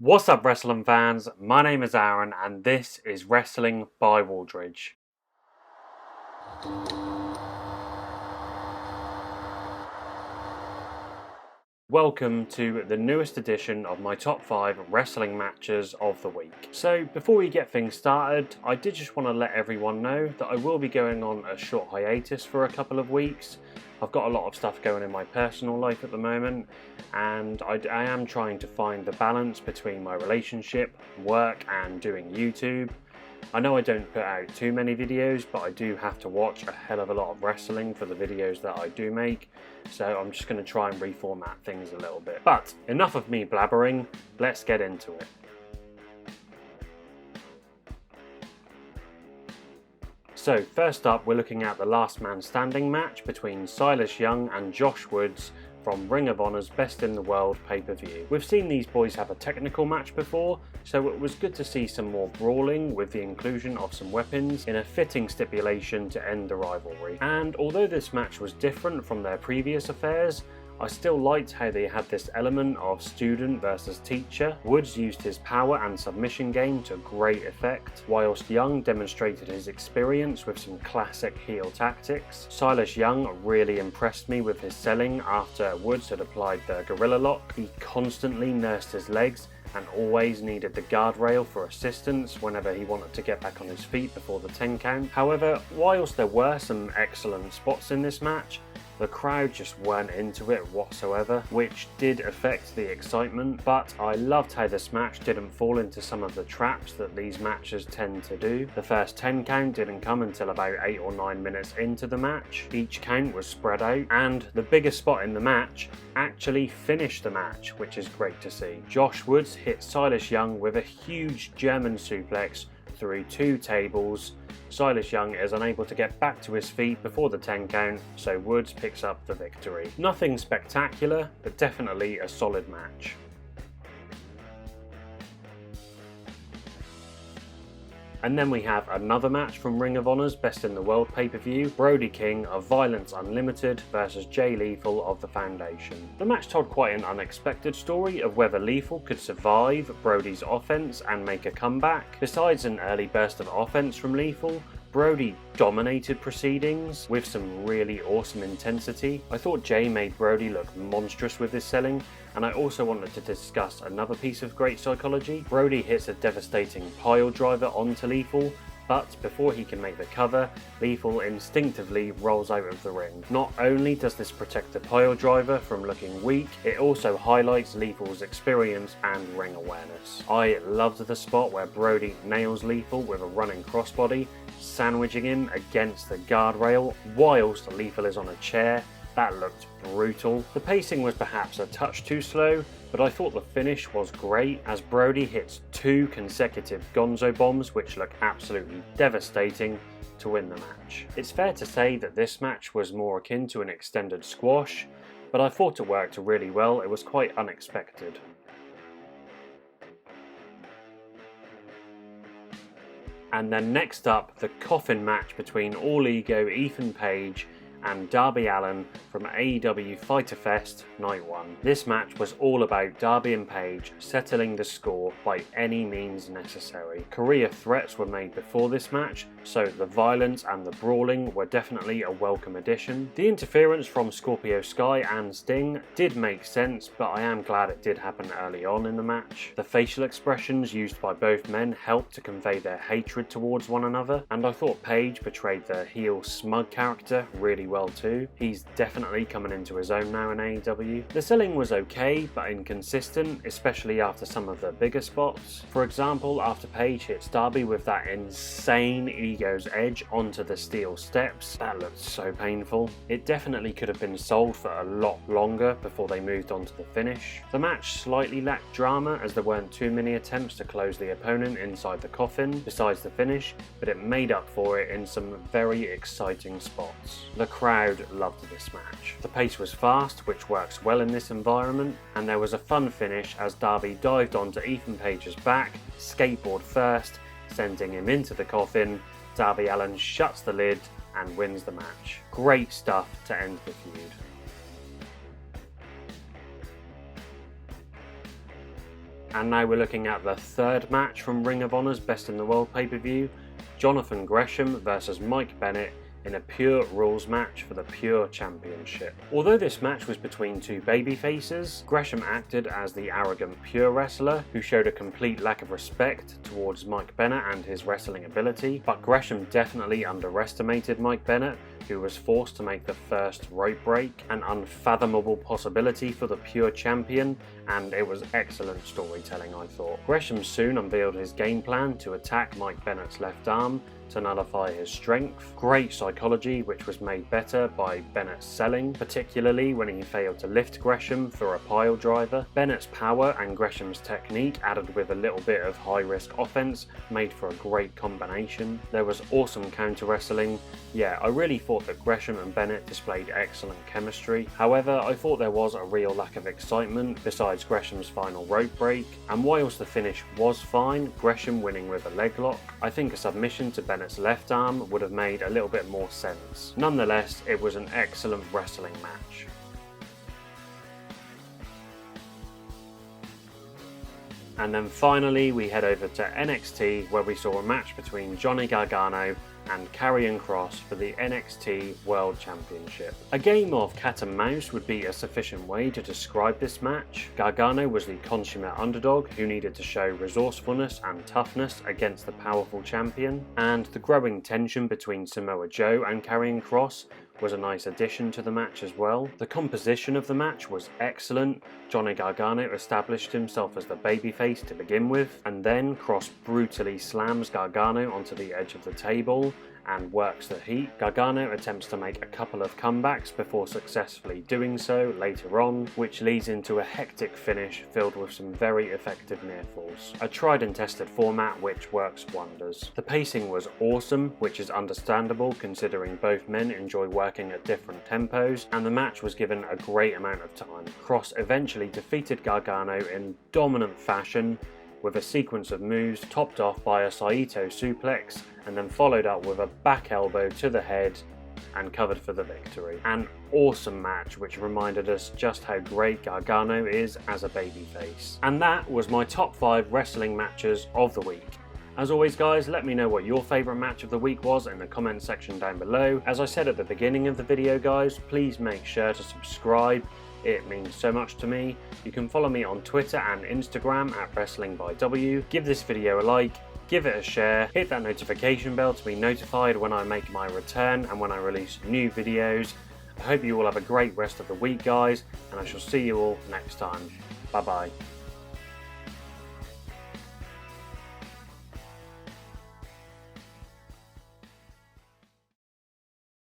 What's up, wrestling fans? My name is Aaron, and this is Wrestling by Waldridge. Welcome to the newest edition of my top 5 wrestling matches of the week. So before we get things started, I did just want to let everyone know that I will be going on a short hiatus for a couple of weeks. I've got a lot of stuff going in my personal life at the moment, and I am trying to find the balance between my relationship, work, and doing YouTube. I know I don't put out too many videos, but I do have to watch a hell of a lot of wrestling for the videos that I do make, so I'm just going to try and reformat things a little bit. But enough of me blabbering, let's get into it. So first up, we're looking at the last man standing match between Silas Young and Josh Woods from Ring of Honor's Best in the World pay-per-view. We've seen these boys have a technical match before, so it was good to see some more brawling with the inclusion of some weapons in a fitting stipulation to end the rivalry. And although this match was different from their previous affairs, I still liked how they had this element of student versus teacher. Woods used his power and submission game to great effect, whilst Young demonstrated his experience with some classic heel tactics. Silas Young really impressed me with his selling after Woods had applied the gorilla lock. He constantly nursed his legs and always needed the guardrail for assistance whenever he wanted to get back on his feet before the 10 count. However, whilst there were some excellent spots in this match, the crowd just weren't into it whatsoever, which did affect the excitement, but I loved how this match didn't fall into some of the traps that these matches tend to do. The first 10 count didn't come until about 8 or 9 minutes into the match. Each count was spread out, and the biggest spot in the match actually finished the match, which is great to see. Josh Woods hit Silas Young with a huge German suplex through 2 tables. Silas Young is unable to get back to his feet before the 10 count, so Woods picks up the victory. Nothing spectacular, but definitely a solid match. And then we have another match from Ring of Honor's Best in the World pay-per-view, Brodie King of Violence Unlimited versus Jay Lethal of the Foundation. The match told quite an unexpected story of whether Lethal could survive Brodie's offense and make a comeback. Besides an early burst of offense from Lethal, Brodie dominated proceedings with some really awesome intensity. I thought Jay made Brodie look monstrous with his selling, and I also wanted to discuss another piece of great psychology. Brodie hits a devastating pile driver onto Lethal, but before he can make the cover, Lethal instinctively rolls out of the ring. Not only does this protect the pile driver from looking weak, it also highlights Lethal's experience and ring awareness. I loved the spot where Brodie nails Lethal with a running crossbody, sandwiching him against the guardrail whilst Lethal is on a chair. That looked brutal. The pacing was perhaps a touch too slow, but I thought the finish was great as Brodie hits 2 consecutive gonzo bombs which look absolutely devastating to win the match. It's fair to say that this match was more akin to an extended squash, but I thought it worked really well. It was quite unexpected. And then next up, the Coffin match between All Ego Ethan Page and Darby Allin from AEW Fyter Fest Night 1. This match was all about Darby and Page settling the score by any means necessary. Career threats were made before this match, so the violence and the brawling were definitely a welcome addition. The interference from Scorpio Sky and Sting did make sense, but I am glad it did happen early on in the match. The facial expressions used by both men helped to convey their hatred towards one another, and I thought Page portrayed the heel smug character really well too. He's definitely coming into his own now in AEW. The selling was okay, but inconsistent, especially after some of the bigger spots. For example, after Page hits Darby with that insane Ego's Edge onto the steel steps. That looked so painful. It definitely could have been sold for a lot longer before they moved on to the finish. The match slightly lacked drama as there weren't too many attempts to close the opponent inside the coffin besides the finish, but it made up for it in some very exciting spots. The crowd loved this match. The pace was fast, which works well in this environment, and there was a fun finish as Darby dived onto Ethan Page's back, skateboard first, sending him into the coffin. Darby Allin shuts the lid and wins the match. Great stuff to end the feud. And now we're looking at the third match from Ring of Honor's Best in the World pay-per-view, Jonathan Gresham versus Mike Bennett in a pure rules match for the Pure Championship. Although this match was between two babyfaces, Gresham acted as the arrogant Pure wrestler who showed a complete lack of respect towards Mike Bennett and his wrestling ability, but Gresham definitely underestimated Mike Bennett, who was forced to make the first rope break, an unfathomable possibility for the Pure Champion, and it was excellent storytelling, I thought. Gresham soon unveiled his game plan to attack Mike Bennett's left arm to nullify his strength. Great psychology, which was made better by Bennett's selling, particularly when he failed to lift Gresham for a pile driver. Bennett's power and Gresham's technique, added with a little bit of high-risk offense, made for a great combination. There was awesome counter wrestling. Yeah, I really thought that Gresham and Bennett displayed excellent chemistry. However, I thought there was a real lack of excitement besides Gresham's final rope break, and whilst the finish was fine, Gresham winning with a leg lock, I think a submission to Bennett's left arm would have made a little bit more sense. Nonetheless, it was an excellent wrestling match. And then finally we head over to NXT, where we saw a match between Johnny Gargano and Karrion for the NXT World Championship. A game of cat and mouse would be a sufficient way to describe this match. Gargano was the consummate underdog who needed to show resourcefulness and toughness against the powerful champion, and the growing tension between Samoa Joe and Karrion was a nice addition to the match as well. The composition of the match was excellent. Johnny Gargano established himself as the babyface to begin with, and then Cross brutally slams Gargano onto the edge of the table and works the heat. Gargano attempts to make a couple of comebacks before successfully doing so later on, which leads into a hectic finish filled with some very effective near falls. A tried and tested format which works wonders. The pacing was awesome, which is understandable considering both men enjoy working at different tempos, and the match was given a great amount of time. Cross eventually defeated Gargano in dominant fashion with a sequence of moves topped off by a Saito suplex and then followed up with a back elbow to the head and covered for the victory. An awesome match which reminded us just how great Gargano is as a babyface. And that was my top 5 wrestling matches of the week. As always guys, let me know what your favourite match of the week was in the comment section down below. As I said at the beginning of the video guys, please make sure to subscribe. It means so much to me. You can follow me on Twitter and Instagram at WrestlingByW. Give this video a like, give it a share, hit that notification bell to be notified when I make my return and when I release new videos. I hope you all have a great rest of the week guys, and I shall see you all next time. Bye bye.